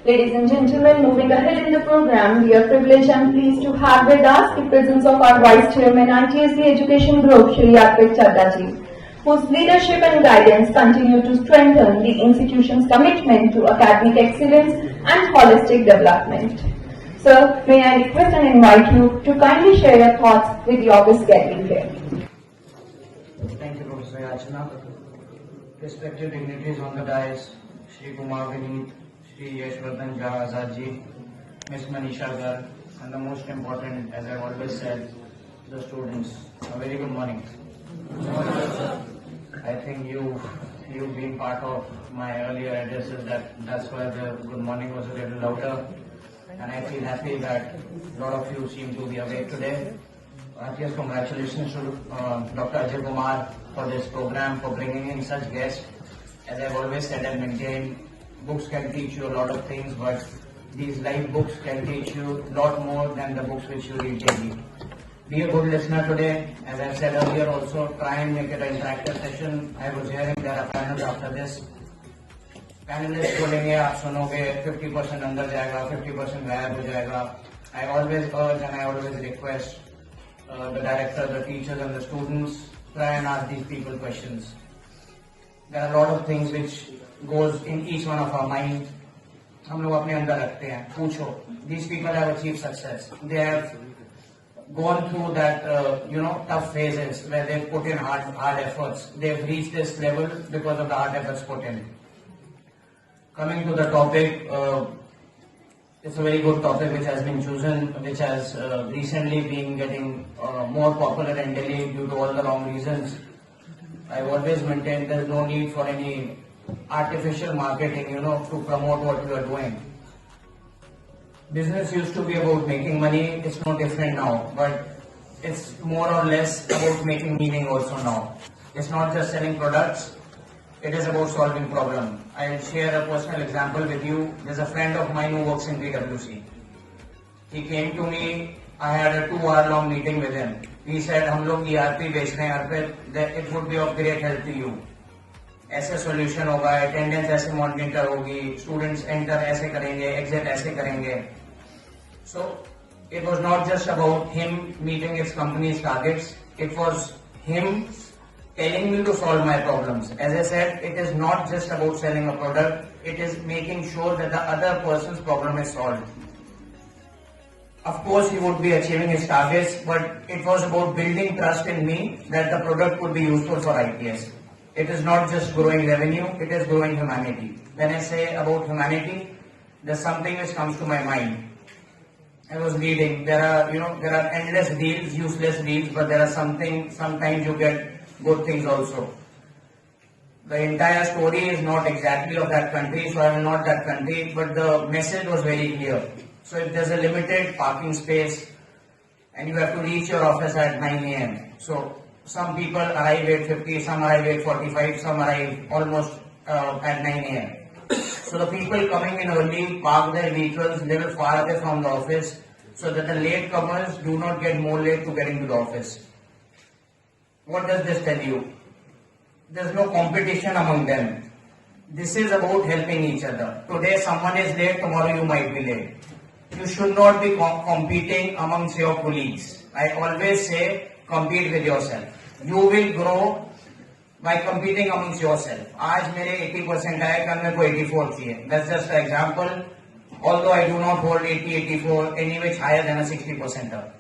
Ladies and gentlemen, moving ahead in the program, we are privileged and pleased to have with us the presence of our Vice Chairman I.T.S Education Group, Shri Arpit Chadha ji, whose leadership and guidance continue to strengthen the institution's commitment to academic excellence and holistic development. Sir, may I request and invite you to kindly share your thoughts with the august gathering here. Thank you, Professor Yachana. Respected dignitaries on the dais, Shri Kumar Vineet, Shri Yashwardhan Azad ji, Ms. Manisha Gar, and the most important, as I always said, the students. A very good morning. I think you being part of my earlier addresses, that's why the good morning was a little louder. And I feel happy that a lot of you seem to be awake today. I.T.S, congratulations to Dr. Ajay Kumar for this program, for bringing in such guests. As I've always said and maintained, books can teach you a lot of things, but these live books can teach you a lot more than the books which you read daily. Be a good listener today. As I said earlier also, try and make it an interactive session. I was hearing there are panels after this. Panelists बोलेंगे आप सुनोगे 50% अंदर जाएगा 50% गायब हो जाएगा. I always urge and I always request the director, the teachers and the students, try and ask these people questions. There are a lot of things which goes in each one of our mind. हम लोग अपने अंदर रखते हैं. पूछो. These people have achieved success. They have gone through that tough phases where they've put in hard efforts. They've reached this level because of the hard efforts put in. Coming to the topic, it's a very good topic which has been chosen, which has recently been getting more popular in Delhi due to all the wrong reasons. I've always maintained there's no need for any artificial marketing, to promote what you are doing. Business used to be about making money, it's no different now, but it's more or less about making meaning also now. It's not just selling products, it is about solving problems. I'll share a personal example with you. There's a friend of mine who works in PwC. He came to me, I had a 2-hour long meeting with him. He said, हम लोग ERP बेच रहे हैं Arpit, it would be of great help to you. ऐसे solution होगा, attendance ऐसे monitor होगी, students enter ऐसे करेंगे, exit ऐसे करेंगे. So it was not just about him meeting his company's targets, it was him telling me to solve my problems. As I said, it is not just about selling a product, it is making sure that the other person's problem is solved. Of course, he would be achieving his targets, but it was about building trust in me that the product would be useful for I.T.S. It is not just growing revenue, it is growing humanity. When I say about humanity, there's something which comes to my mind. I was reading, there are endless deals, useless deals, but there are sometimes you get good things also. The entire story is not exactly of that country, so I am not that country, but the message was very clear. So if there's a limited parking space and you have to reach your office at 9 a.m. So some people arrive at 50, some arrive at 45, some arrive almost at 9 a.m. So the people coming in early park their vehicles little far away from the office so that the late comers do not get more late to get into the office. What does this tell you? There's no competition among them. This is about helping each other. Today someone is late, tomorrow you might be late. You should not be competing amongst your colleagues. I always say, compete with yourself. You will grow by competing amongst yourself. आज मेरे 80% आए, कल मेरे को 84 चाहिए. That's just an example. Although I do not hold 80, 84, anyway it's higher than a 60%.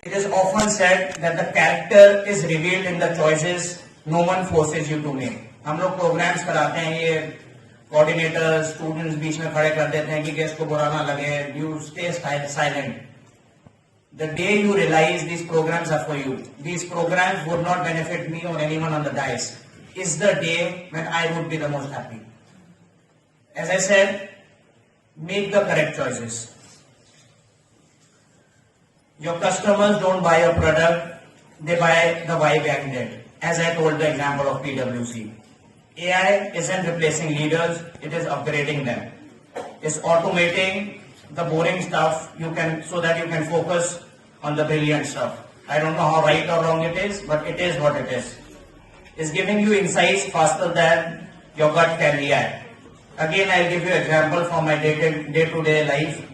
It is often said that the character is revealed in the choices no one forces you to make. हम लोग programs कराते हैं, ये coordinators, students बीच में खड़े कर देते हैं कि guest को बुरा ना लगे. You stay silent. The day you realize these programs are for you, these programs would not benefit me or anyone on the dais, is the day when I would be the most happy. As I said, make the correct choices. Your customers don't buy a product, they buy the vibe behind it. As I told the example of PwC. AI isn't replacing leaders, it is upgrading them. It's automating the boring stuff so that you can focus on the brilliant stuff. I don't know how right or wrong it is, but it is what it is. It's giving you insights faster than your gut can react. Again, I'll give you example from my day-to-day life.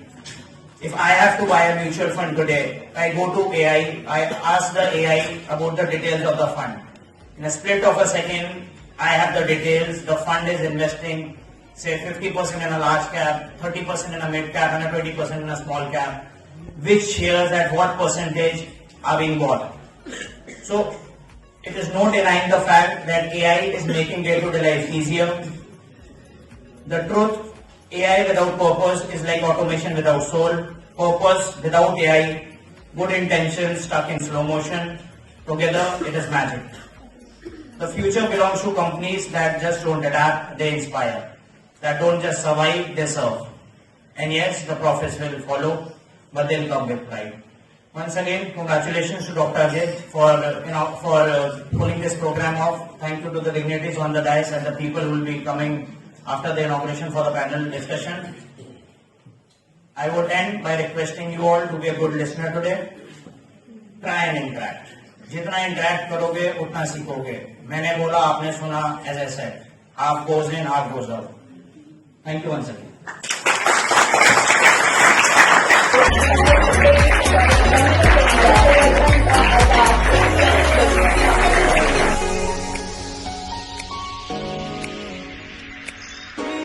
If I have to buy a mutual fund today, I go to AI, I ask the AI about the details of the fund. In a split of a second, I have the details. The fund is investing, say 50% in a large cap, 30% in a mid cap, and 20% in a small cap. Which shares at what percentage are being bought. So, it is no denying the fact that AI is making day-to-day life easier. The truth, AI without purpose is like automation without soul. Purpose without AI, good intentions stuck in slow motion. Together, it is magic. The future belongs to companies that just don't adapt, they inspire. That don't just survive, they serve. And yes, the profits will follow, but they'll come with pride. Once again, congratulations to Dr. Ajay for pulling this program off. Thank you to the dignitaries on the dais and the people who will be coming after the inauguration for the panel discussion. I would end by requesting you all to be a good listener today. Try and interact. जितना interact करोगे उतना सीखोगे. मैंने बोला आपने सुना, as I said. Half goes in, half goes out. Thank you once again.